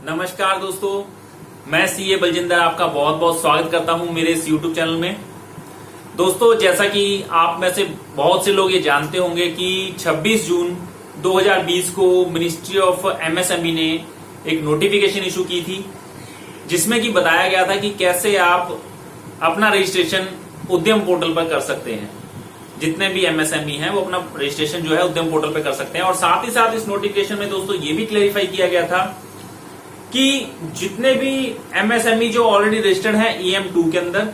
नमस्कार दोस्तों, मैं सीए बलजिंदर आपका बहुत बहुत स्वागत करता हूं मेरे इस यूट्यूब चैनल में। दोस्तों, जैसा कि आप में से बहुत से लोग ये जानते होंगे कि 26 जून 2020 को मिनिस्ट्री ऑफ एमएसएमई ने एक नोटिफिकेशन इशू की थी, जिसमें कि बताया गया था कि कैसे आप अपना रजिस्ट्रेशन उद्यम पोर्टल पर कर सकते हैं। जितने भी एमएसएमई हैं वो अपना रजिस्ट्रेशन जो है उद्यम पोर्टल पर कर सकते हैं। और साथ ही साथ इस नोटिफिकेशन में दोस्तों ये भी क्लेरिफाई किया गया था कि जितने भी एमएसएमई जो ऑलरेडी रजिस्टर्ड हैं EM2 के अंदर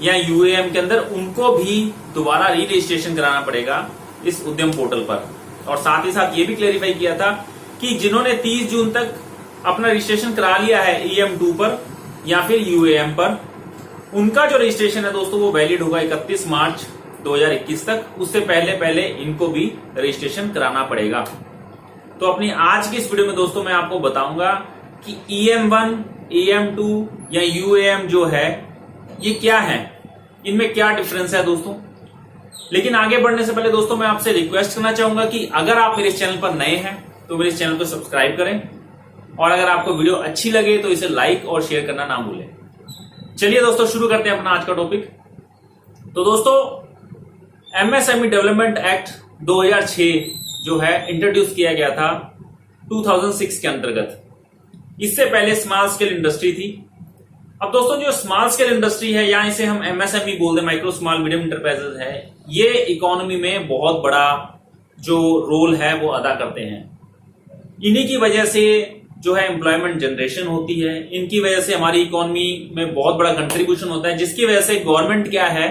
या UAM के अंदर, उनको भी दोबारा री रजिस्ट्रेशन कराना पड़ेगा इस उद्यम पोर्टल पर। और साथ ही साथ ये भी क्लेरिफाई किया था कि जिन्होंने 30 जून तक अपना रजिस्ट्रेशन करा लिया है EM2 पर या फिर UAM पर, उनका जो रजिस्ट्रेशन है दोस्तों वो वैलिड होगा 31 मार्च 2021 तक। उससे पहले पहले इनको भी रजिस्ट्रेशन कराना पड़ेगा। तो अपनी आज की इस वीडियो में दोस्तों मैं आपको बताऊंगा कि EM1, EM2 या UAM जो है ये क्या है, इनमें क्या डिफरेंस है दोस्तों। लेकिन आगे बढ़ने से पहले दोस्तों मैं आपसे रिक्वेस्ट करना चाहूंगा कि अगर आप मेरे चैनल पर नए हैं तो मेरे चैनल को सब्सक्राइब करें, और अगर आपको वीडियो अच्छी लगे तो इसे लाइक और शेयर करना ना भूलें। चलिए दोस्तों शुरू करते हैं अपना आज का टॉपिक। तो दोस्तों, एमएसएमई डेवलपमेंट एक्ट 2006 जो है इंट्रोड्यूस किया गया था 2006 के अंतर्गत। इससे पहले स्मॉल स्केल इंडस्ट्री थी। अब दोस्तों जो स्मॉल स्केल इंडस्ट्री है, या इसे हम एमएसएमई बोलते हैं, माइक्रो स्मॉल मीडियम इंटरप्राइजेज है, ये इकोनॉमी में बहुत बड़ा जो रोल है वो अदा करते हैं। इन्हीं की वजह से जो है एम्प्लॉयमेंट जनरेशन होती है, इनकी वजह से हमारी इकोनॉमी में बहुत बड़ा कंट्रीब्यूशन होता है, जिसकी वजह से गवर्नमेंट क्या है,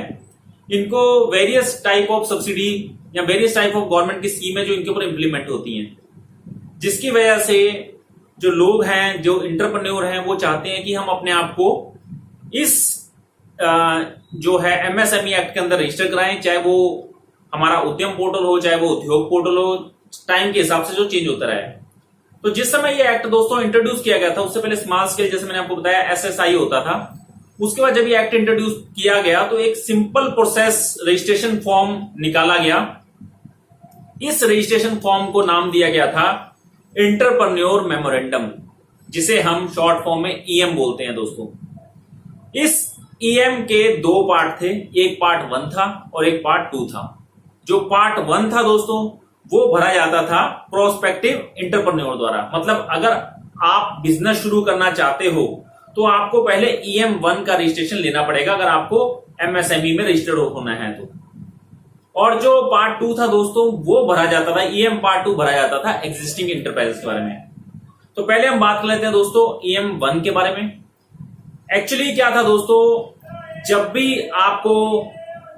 इनको वेरियस टाइप ऑफ सब्सिडी या वेरियस टाइप ऑफ गवर्नमेंट की स्कीमें जो इनके ऊपर इंप्लीमेंट होती हैं, जिसकी वजह से जो लोग हैं, जो इंटरप्रेन्योर हैं, वो चाहते हैं कि हम अपने आप को इस जो है एमएसएमई एक्ट के अंदर रजिस्टर कराएं, चाहे वो हमारा उद्यम पोर्टल हो, चाहे वो उद्योग पोर्टल हो, टाइम के हिसाब से जो चेंज होता रहे। तो जिस समय ये एक्ट दोस्तों इंट्रोड्यूस किया गया था, उससे पहले स्मॉल स्केल, जैसे मैंने आपको बताया, SSI होता था। उसके बाद जब ये एक्ट इंट्रोड्यूस किया गया तो एक सिंपल प्रोसेस रजिस्ट्रेशन फॉर्म निकाला गया। इस रजिस्ट्रेशन फॉर्म को नाम दिया गया था एंटरप्रेन्योर मेमोरेंडम, जिसे हम शॉर्ट फॉर्म में EM बोलते हैं दोस्तों। इस EM के दो पार्ट थे, एक पार्ट 1 था और एक पार्ट 2 था। जो पार्ट 1 था दोस्तों वो भरा जाता था प्रोस्पेक्टिव एंटरप्रेन्योर द्वारा। मतलब अगर आप बिजनेस शुरू करना चाहते हो तो आपको पहले EM1 का रजिस्ट्रेशन लेना पड़ेगा, अगर आपको MSME में रजिस्टर्ड होना है तो। और जो पार्ट 2 था दोस्तों वो भरा जाता था, EM पार्ट 2 भरा जाता था एग्जिस्टिंग इंटरप्राइजेस के बारे में। तो पहले हम बात कर लेते हैं दोस्तों EM1 के बारे में। एक्चुअली क्या था दोस्तों, जब भी आपको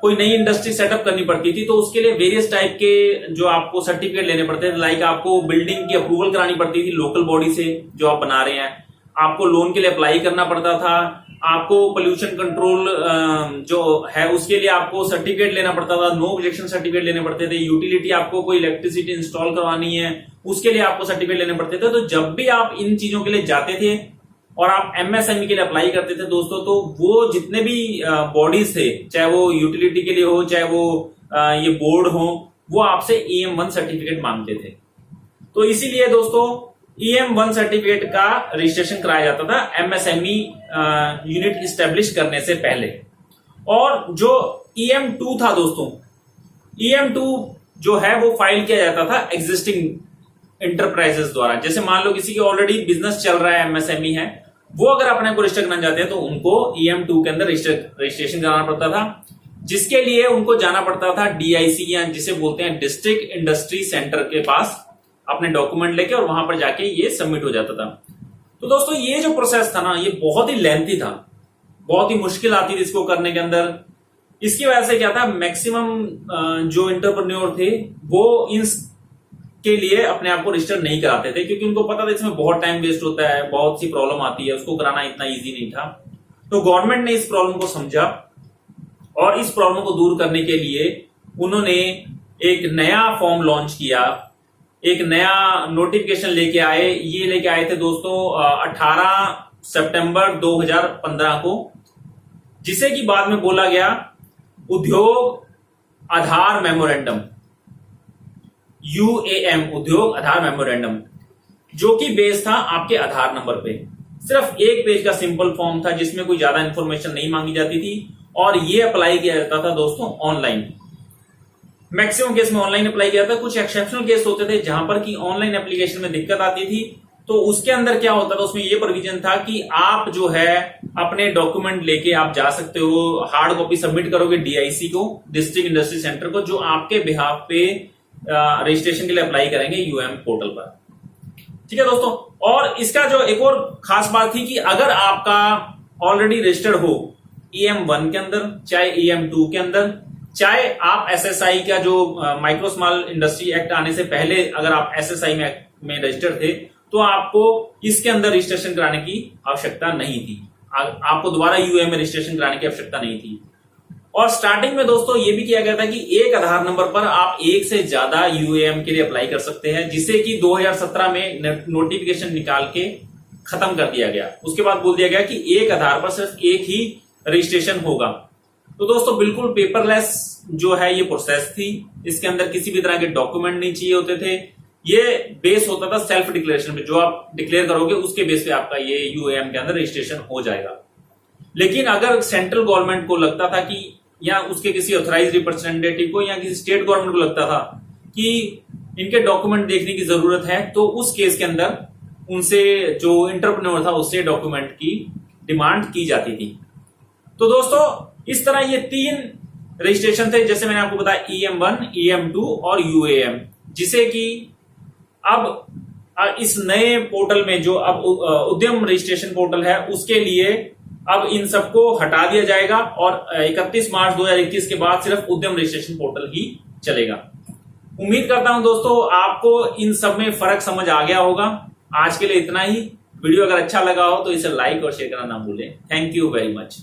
कोई नई इंडस्ट्री सेटअप करनी पड़ती थी तो उसके लिए वेरियस टाइप के जो आपको सर्टिफिकेट लेने पड़ते थे। लाइक आपको बिल्डिंग की अप्रूवल करानी पड़ती थी लोकल बॉडी से जो आप बना रहे हैं, आपको लोन के लिए अप्लाई करना पड़ता था, आपको पोल्यूशन कंट्रोल जो है उसके लिए आपको सर्टिफिकेट लेना पड़ता था, नो ऑब्जेक्शन सर्टिफिकेट लेने पड़ते थे। यूटिलिटी, आपको कोई इलेक्ट्रिसिटी इंस्टॉल करवानी है उसके लिए आपको सर्टिफिकेट लेने पड़ते थे। तो जब भी आप इन चीजों के लिए जाते थे और आप एमएसएमई के लिए अप्लाई करते थे दोस्तों, तो वो जितने भी बॉडीज थे, चाहे वो यूटिलिटी के लिए हो, चाहे वो ये बोर्ड हो, वो आपसे EM1 सर्टिफिकेट मांगते थे। तो इसीलिए दोस्तों EM1 सर्टिफिकेट का रजिस्ट्रेशन कराया जाता था एमएसएमई यूनिट स्टैब्लिश करने से पहले। और जो EM2 था दोस्तों, EM2 जो है वो फाइल किया जाता था एग्जिस्टिंग इंटरप्राइजेस द्वारा। जैसे मान लो किसी की ऑलरेडी बिजनेस चल रहा है, एमएसएमई है, वो अगर अपने को रजिस्टर करना चाहते हैं तो उनको EM2 के अंदर रजिस्ट्रेशन कराना पड़ता था, जिसके लिए उनको जाना पड़ता था DIC या जिसे बोलते हैं डिस्ट्रिक्ट इंडस्ट्री सेंटर के पास अपने डॉक्यूमेंट लेके, और वहां पर जाके ये सबमिट हो जाता था। तो दोस्तों ये जो प्रोसेस था ना, ये बहुत ही लेंथी था, बहुत ही मुश्किल आती थी इसको करने के अंदर। इसकी वजह से क्या था, मैक्सिमम जो एंटरप्रेन्योर थे वो इन के लिए अपने आप को रजिस्टर नहीं कराते थे, क्योंकि उनको पता था इसमें बहुत टाइम वेस्ट होता है, बहुत सी प्रॉब्लम आती है, उसको कराना इतना इजी नहीं था। तो गवर्नमेंट ने इस प्रॉब्लम को समझा और इस प्रॉब्लम को दूर करने के लिए उन्होंने एक नया फॉर्म लॉन्च किया, एक नया नोटिफिकेशन लेके आए। ये लेके आए थे दोस्तों 18 सितंबर 2015 को, जिसे कि बाद में बोला गया उद्योग आधार मेमोरेंडम, UAM, उद्योग आधार मेमोरेंडम। जो कि बेस था आपके आधार नंबर पे। सिर्फ एक पेज का सिंपल फॉर्म था जिसमें कोई ज्यादा इंफॉर्मेशन नहीं मांगी जाती थी और ये अप्लाई किया जाता था दोस्तों ऑनलाइन। मैक्सिमम केस में ऑनलाइन अप्लाई किया था। कुछ एक्सेप्शनल केस होते थे जहां पर कि ऑनलाइन एप्लीकेशन में दिक्कत आती थी, तो उसके अंदर क्या होता था, उसमें ये प्रोविजन था कि आप जो है अपने डॉक्यूमेंट लेके आप जा सकते हो, हार्ड कॉपी सबमिट करोगे डीआईसी को, डिस्ट्रिक्ट इंडस्ट्री सेंटर को, जो आपके बिहाफ पे रजिस्ट्रेशन के लिए अप्लाई करेंगे यूएम पोर्टल पर। ठीक है दोस्तों, और इसका जो एक और खास बात थी कि अगर आपका ऑलरेडी रजिस्टर्ड हो EM1 के अंदर, चाहे EM2 के अंदर, चाहे आप SSI का जो माइक्रो स्मॉल इंडस्ट्री एक्ट आने से पहले अगर आप SSI में रजिस्टर्ड थे, तो आपको इसके अंदर रजिस्ट्रेशन कराने की आवश्यकता नहीं थी। आपको दोबारा यूएम में रजिस्ट्रेशन कराने की आवश्यकता नहीं थी। और स्टार्टिंग में दोस्तों ये भी किया गया था कि एक आधार नंबर पर आप एक से ज्यादा यूएम के लिए अप्लाई कर सकते हैं, जिसे कि 2017 में नोटिफिकेशन निकाल के खत्म कर दिया गया। उसके बाद बोल दिया गया कि एक आधार पर सिर्फ एक ही रजिस्ट्रेशन होगा। तो दोस्तों बिल्कुल पेपरलेस जो है ये प्रोसेस थी। इसके अंदर किसी भी तरह के डॉक्यूमेंट नहीं चाहिए होते थे। ये बेस होता था सेल्फ डिक्लेरेशन पे, जो आप डिक्लेयर करोगे उसके बेस पे आपका ये यूएम के अंदर रजिस्ट्रेशन हो जाएगा। लेकिन अगर सेंट्रल गवर्नमेंट को लगता था कि, या उसके किसी ऑथराइज रिप्रेजेंटेटिव को या किसी स्टेट गवर्नमेंट को लगता था कि इनके डॉक्यूमेंट देखने की जरूरत है, तो उस केस के अंदर उनसे जो इंटरप्रेन्योर था उससे डॉक्यूमेंट की डिमांड की जाती थी। तो दोस्तों इस तरह ये 3 रजिस्ट्रेशन थे, जैसे मैंने आपको बताया EM1, EM2 और UAM, जिसे कि अब इस नए पोर्टल में जो अब उद्यम रजिस्ट्रेशन पोर्टल है उसके लिए अब इन सबको हटा दिया जाएगा और 31 मार्च 2021 के बाद सिर्फ उद्यम रजिस्ट्रेशन पोर्टल ही चलेगा। उम्मीद करता हूं दोस्तों आपको इन सब में फर्क समझ आ गया होगा। आज के लिए इतना ही। वीडियो अगर अच्छा लगा हो तो इसे लाइक और शेयर करना ना भूलें। Thank you very much.